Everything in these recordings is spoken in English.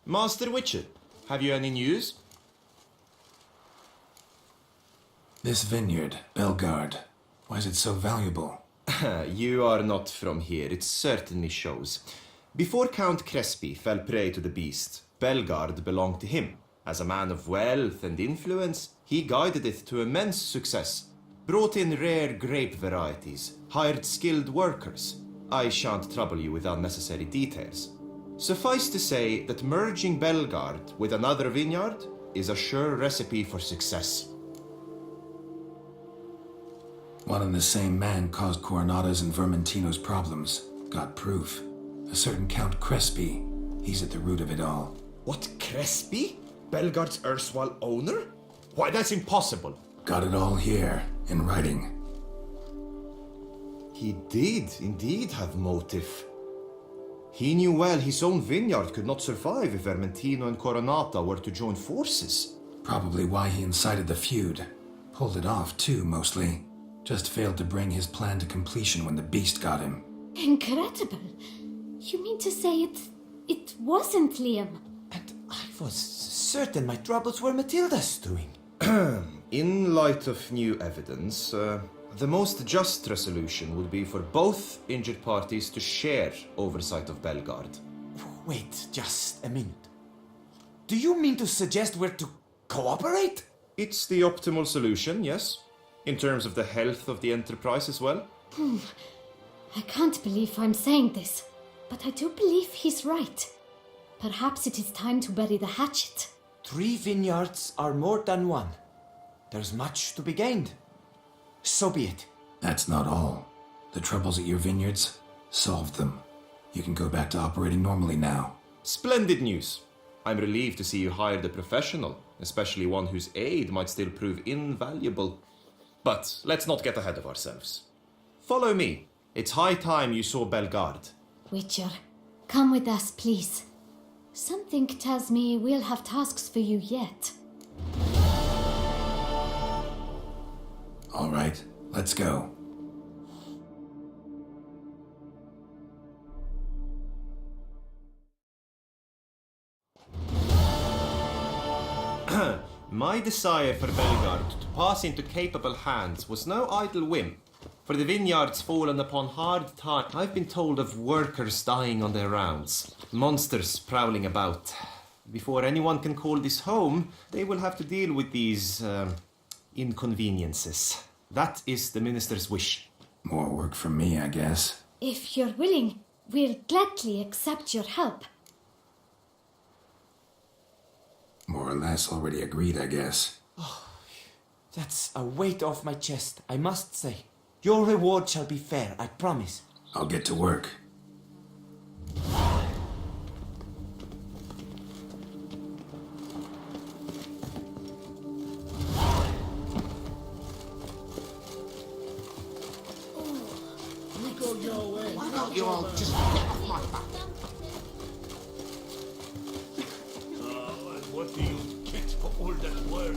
Master Witcher, have you any news? This vineyard, Belgard, why is it so valuable? You are not from here, it certainly shows. Before Count Crespi fell prey to the beast, Belgard belonged to him. As a man of wealth and influence, he guided it to immense success. Brought in rare grape varieties, hired skilled workers. I shan't trouble you with unnecessary details. Suffice to say that merging Belgard with another vineyard is a sure recipe for success. One and the same man caused Coronata's and Vermentino's problems. Got proof. A certain Count Crespi. He's at the root of it all. What, Crespi? Belgard's erstwhile owner? Why, that's impossible. Got it all here, in writing. He did indeed have motive. He knew well his own vineyard could not survive if Vermentino and Coronata were to join forces. Probably why he incited the feud. Pulled it off, too, mostly. Just failed to bring his plan to completion when the beast got him. Incredible. You mean to say it wasn't Liam? And I was certain my troubles were Matilda's doing. In light of new evidence, the most just resolution would be for both injured parties to share oversight of Belgard. Wait just a minute. Do you mean to suggest we're to cooperate? It's the optimal solution, yes. In terms of the health of the enterprise as well. I can't believe I'm saying this, but I do believe he's right. Perhaps it is time to bury the hatchet. 3 vineyards are more than one. There's much to be gained. So be it. That's not all. The troubles at your vineyards? Solved them. You can go back to operating normally now. Splendid news. I'm relieved to see you hired a professional, especially one whose aid might still prove invaluable. But let's not get ahead of ourselves. Follow me. It's high time you saw Belgard. Witcher, come with us, please. Something tells me we'll have tasks for you yet. All right, let's go. My desire for Belgard to pass into capable hands was no idle whim. For the vineyard's fallen upon hard times, I've been told of workers dying on their rounds, monsters prowling about. Before anyone can call this home, they will have to deal with these inconveniences. That is the minister's wish. More work for me, I guess. If you're willing, we'll gladly accept your help. More or less already agreed, I guess. That's a weight off my chest, I must say. Your reward shall be fair, I promise. I'll get to work. Why don't you all just get off my back? And what do you get for all that work?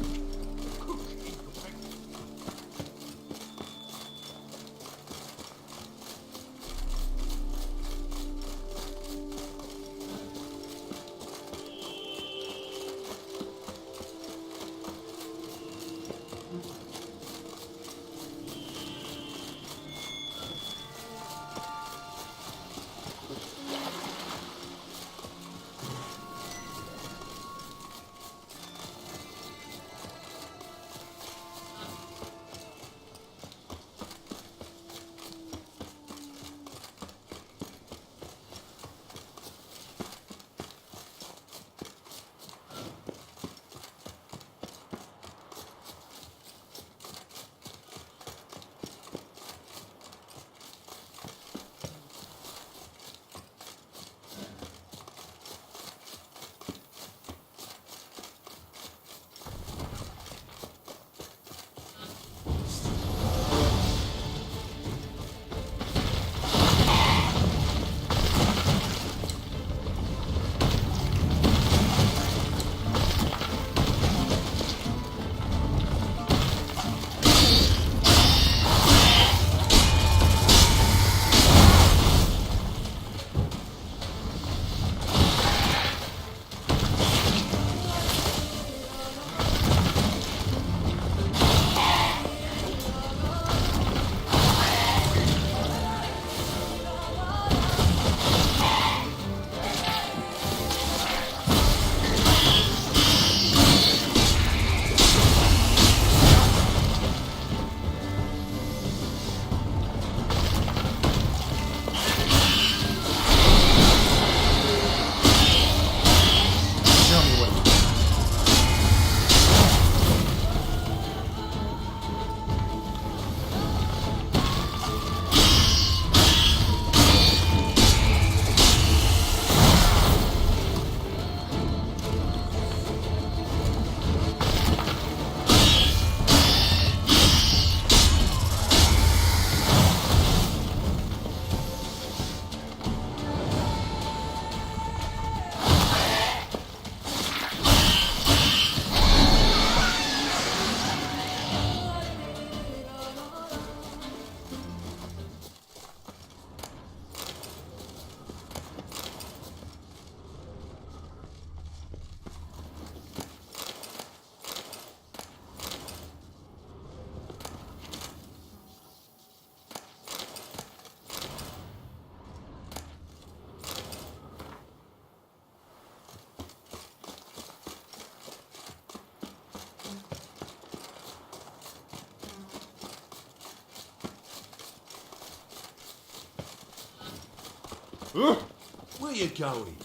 Where you going?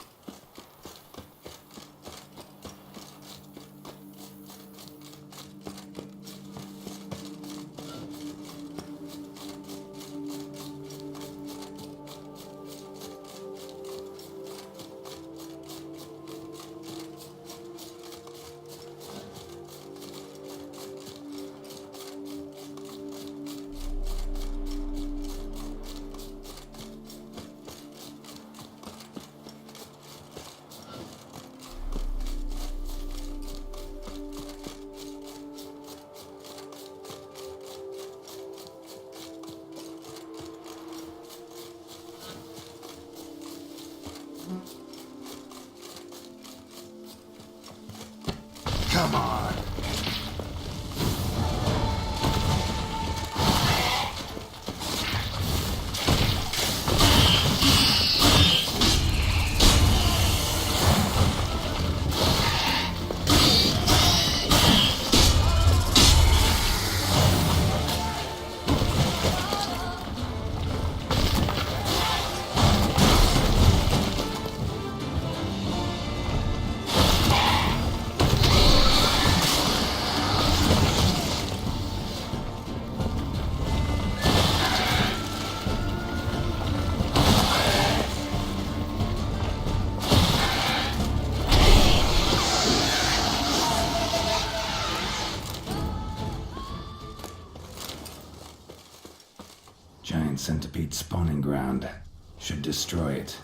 Come on. Giant centipede spawning ground. Should destroy it.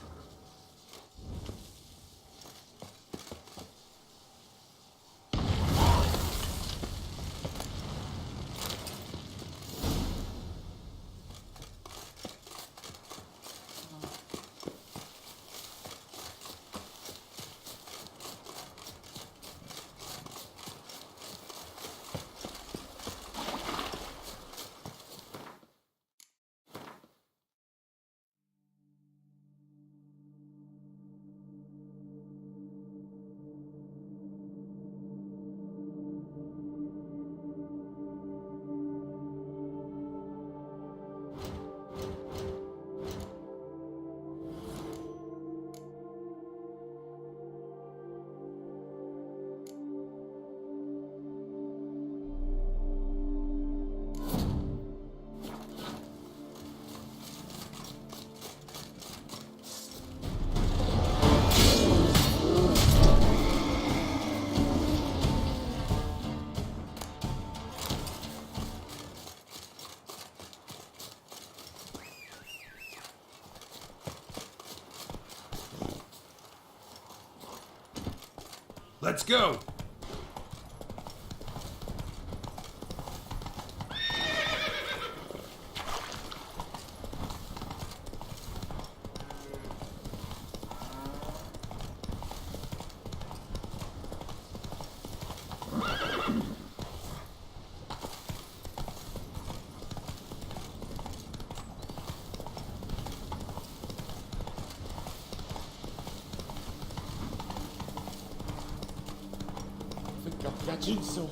Let's go! Jinso.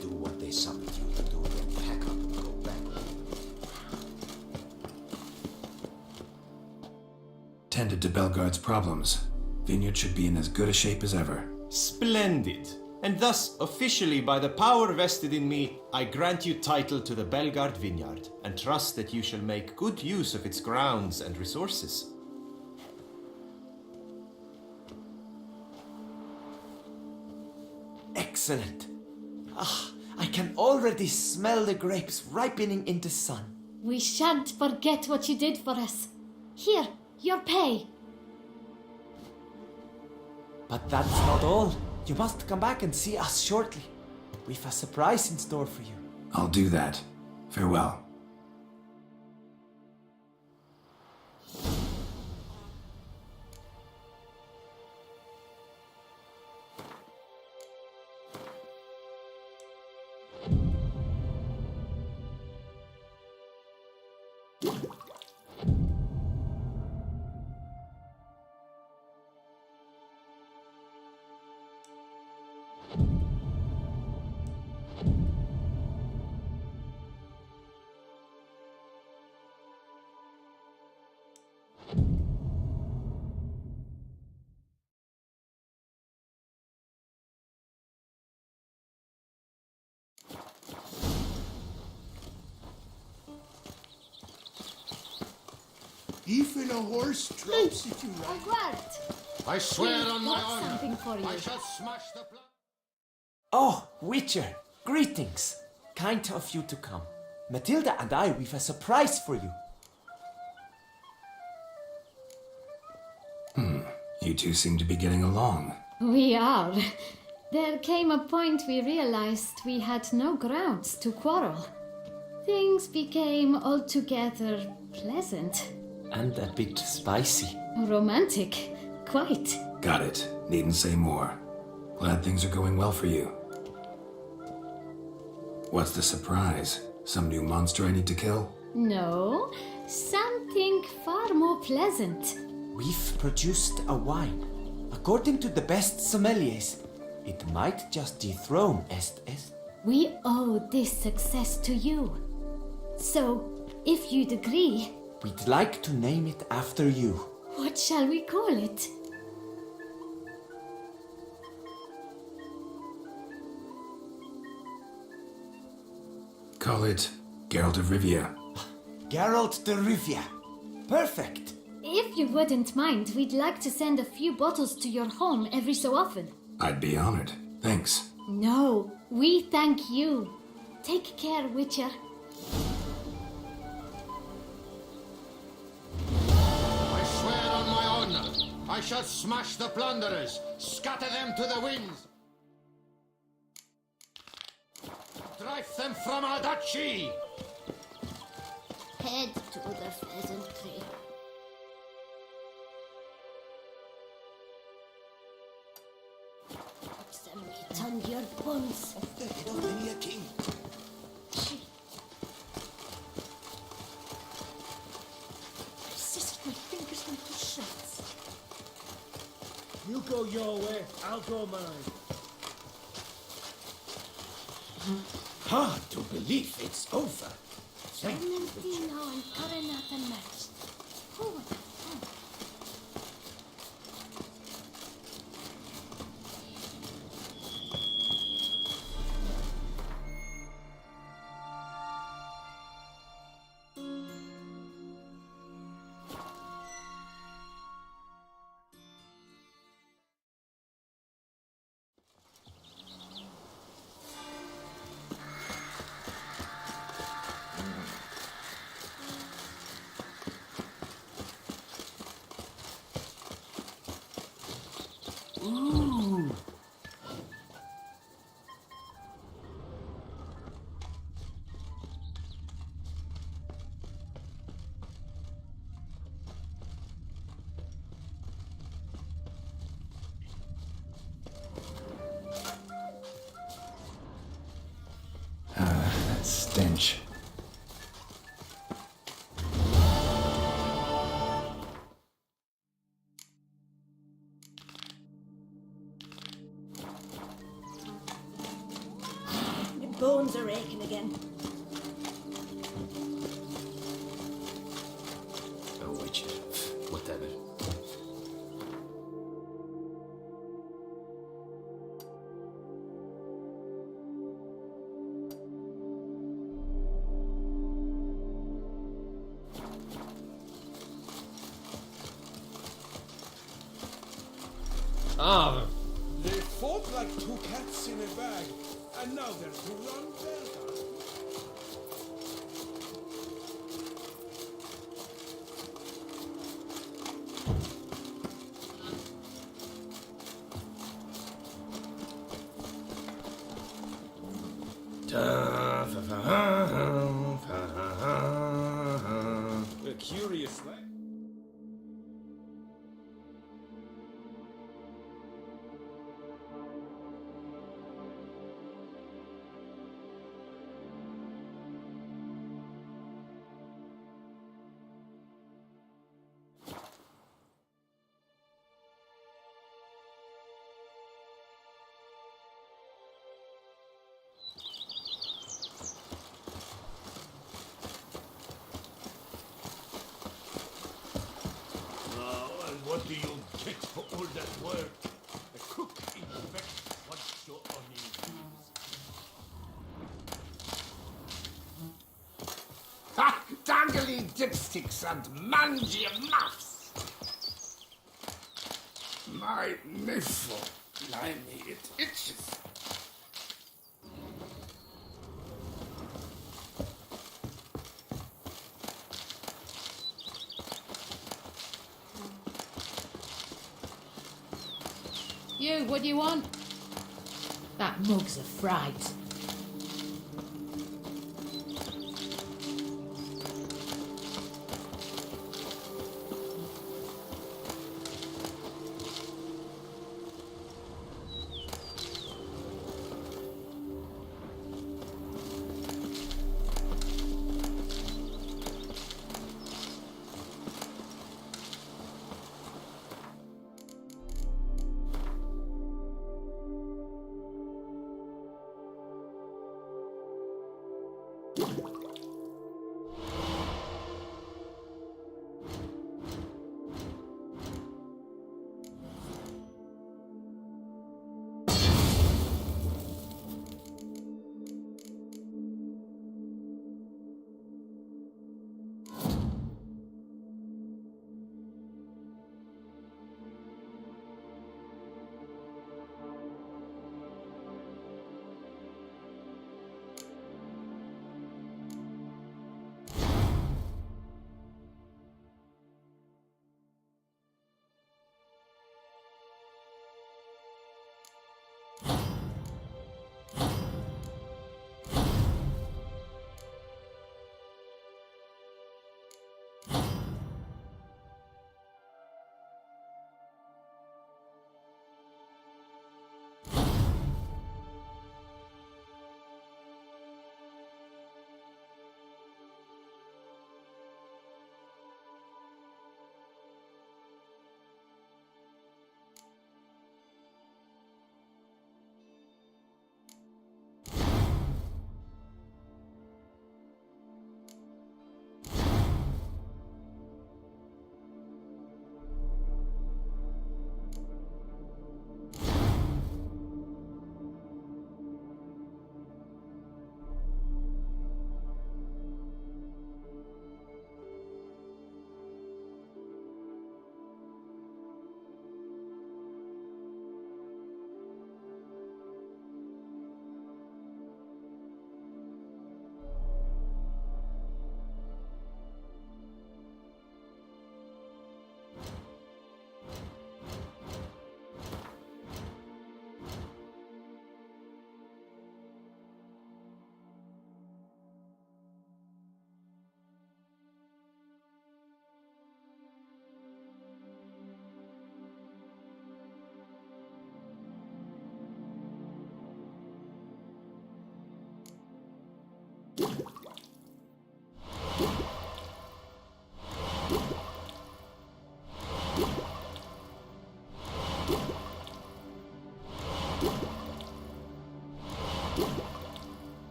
Do what they summoned you to do, then pack up and go back. Tended to Belgard's problems. Vineyard should be in as good a shape as ever. Splendid. And thus, officially, by the power vested in me, I grant you title to the Belgard Vineyard, and trust that you shall make good use of its grounds and resources. Excellent. I can already smell the grapes ripening in the sun. We shan't forget what you did for us. Here, your pay. But that's not all. You must come back and see us shortly. We've a surprise in store for you. I'll do that. Farewell. Even a horse drops if you like. Edward! I swear We've on my got honor, something for you. I shall smash the plant. Oh, Witcher, greetings. Kind of you to come. Matilda and I, we've a surprise for you. You two seem to be getting along. We are. There came a point we realized we had no grounds to quarrel. Things became altogether pleasant. And a bit spicy. Romantic. Quite. Got it. Needn't say more. Glad things are going well for you. What's the surprise? Some new monster I need to kill? No, something far more pleasant. We've produced a wine. According to the best sommeliers, it might just dethrone Est. We owe this success to you. So, if you'd agree, We'd like to name it after you. what shall we call it? Call it Geralt of Rivia. Geralt de Rivia. Perfect. If you wouldn't mind, we'd like to send a few bottles to your home every so often. I'd be honored. Thanks. No, we thank you. Take care, Witcher. I swear on my honor, I shall smash the plunderers, scatter them to the winds. Drive them from our duchy! Head to the pheasantry. Put some meat on your bones. The head of many a king. Persist, my fingers into shreds. You go your way, I'll go mine. Hard to believe it's over. Thank you, Witcher. Clementino and Coronata matched. Who would have thought? That stench. My bones are aching again. Oh, Witcher, whatever. They fought like two cats in a bag, and now they're to run Belgard. A curious life. And what do you get for all that work? A cook infects what your onion is. Ha! Dangling! dipsticks and mangy muffs. My nipple, blimey, it itches. You, what do you want? That mug's a fright.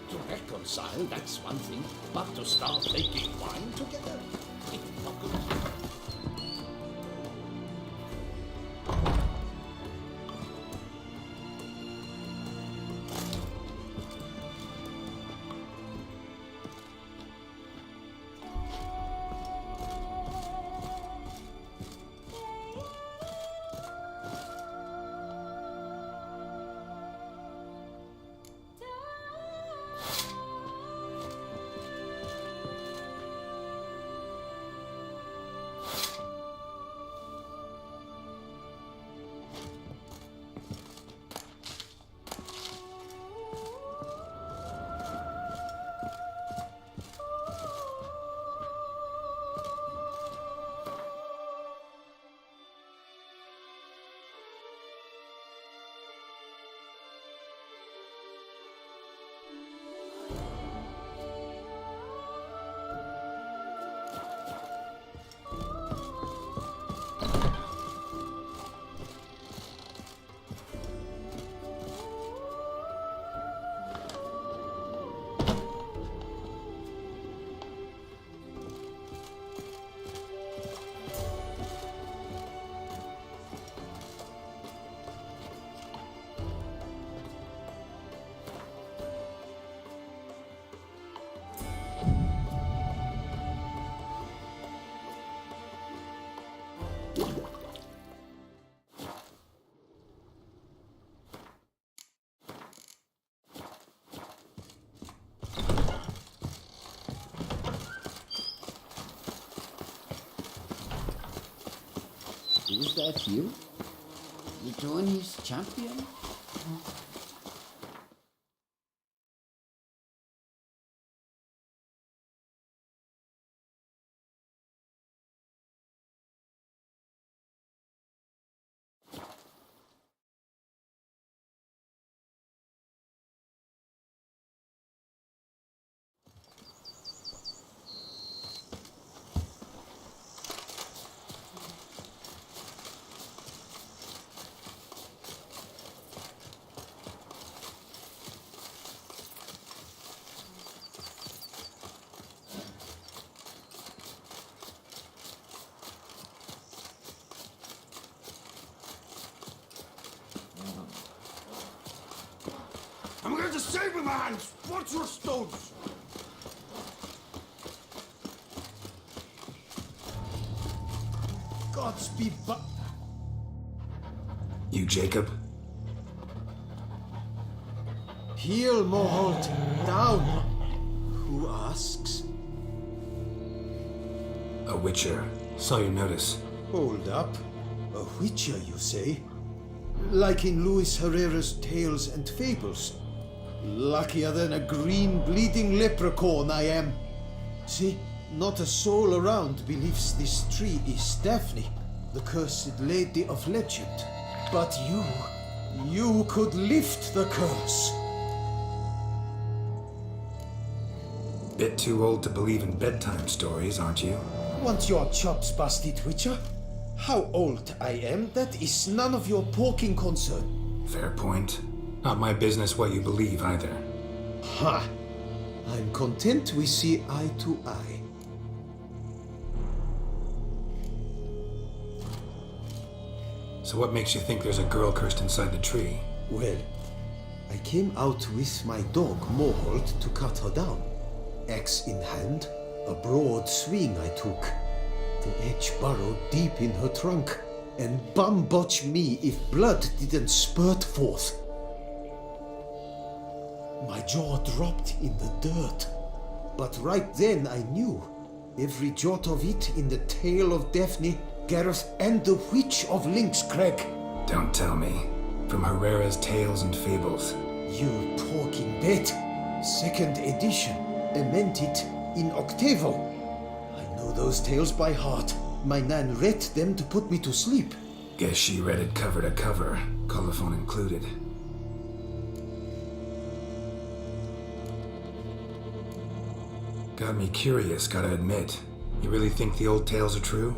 To reconcile, that's one thing, but to start making wine together? It's not good. Is that you? The Tony's champion? I'm going to save my hands! Watch your stones! Godspeed, but... You Jacob? Heel, Moholt. Down. Who asks? A witcher. Saw your notice. Hold up. A witcher, you say? Like in Luis Herrera's Tales and Fables. Luckier than a green bleeding leprechaun I am. See, not a soul around believes this tree is Daphne, the cursed lady of legend. But you could lift the curse. Bit too old to believe in bedtime stories, aren't you? Want your chops busted, Witcher? How old I am, that is none of your poking concern. Fair point. Not my business what you believe either. Ha! I'm content we see eye to eye. So what makes you think there's a girl cursed inside the tree? Well, I came out with my dog, Moholt, to cut her down. axe in hand. A broad swing I took. The edge burrowed deep in her trunk, and bum-botch me if blood didn't spurt forth. My jaw dropped in the dirt, but right then I knew every jot of it in the tale of Daphne, Gareth, and the Witch of Lynx Crag. Don't tell me. From Herrera's Tales and Fables. You talking bet. 2nd edition. Ementit in octavo. I know those tales by heart. My nan read them to put me to sleep. Guess she read it cover to cover, colophon included. Got me curious, gotta admit. You really think the old tales are true?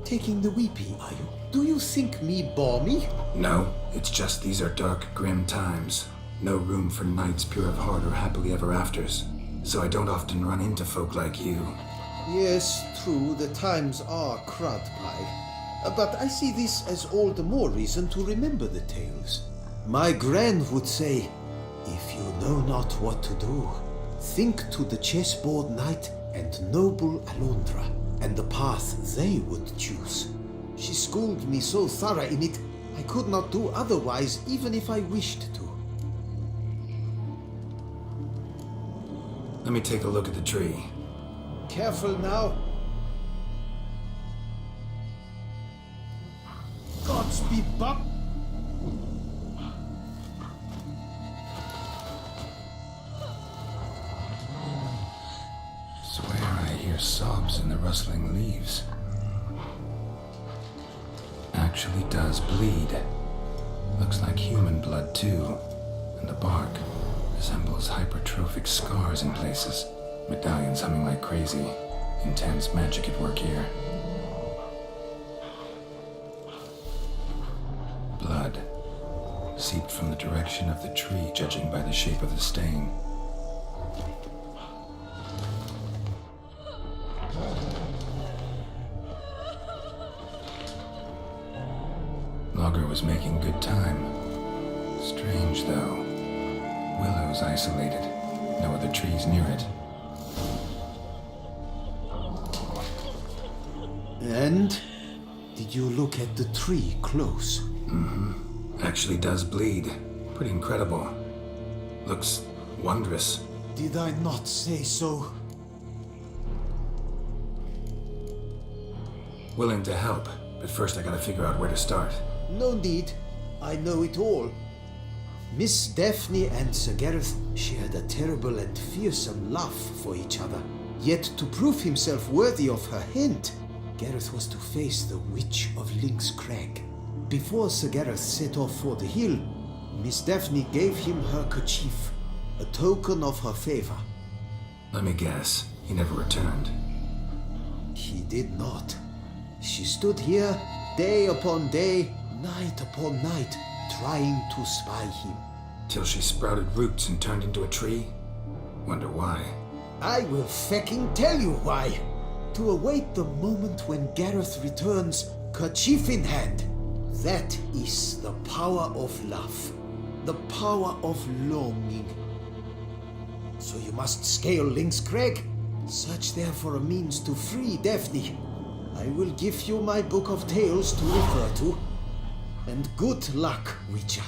Taking the weepy, are you? Do you think me balmy? No, it's just these are dark, grim times. No room for knights pure of heart or happily ever afters. So I don't often run into folk like you. Yes, true, the times are crud pie. But I see this as all the more reason to remember the tales. My gran would say, if you know not what to do, think to the chessboard knight and noble Alondra, and the path they would choose. She schooled me so thorough in it, I could not do otherwise even if I wished to. Let me take a look at the tree. Careful now. Godspeed, Buck. Swear I hear sobs in the rustling leaves. Actually does bleed. Looks like human blood too. And the bark resembles hypertrophic scars in places. Medallions humming like crazy. Intense magic at work here. Blood. Seeped from the direction of the tree, judging by the shape of the stain. Logger was making good time. Strange, though. Willow's isolated. No other trees near it. And? Did you look at the tree close? Mm-hmm. Actually does bleed. Pretty incredible. Looks wondrous. Did I not say so? Willing to help, but first I gotta figure out where to start. No need. I know it all. Miss Daphne and Sir Gareth shared a terrible and fearsome love for each other. Yet to prove himself worthy of her hint, Gareth was to face the Witch of Lynx Crag. Before Sir Gareth set off for the hill, Miss Daphne gave him her kerchief, a token of her favor. Let me guess, he never returned. He did not. She stood here, day upon day, night upon night, trying to spy him. Till she sprouted roots and turned into a tree? Wonder why. I will fecking tell you why. To await the moment when Gareth returns, kerchief in hand. That is the power of love. The power of longing. So you must scale Lynx Crag. Search there for a means to free Daphne. I will give you my book of tales to refer to. And good luck, Witcher.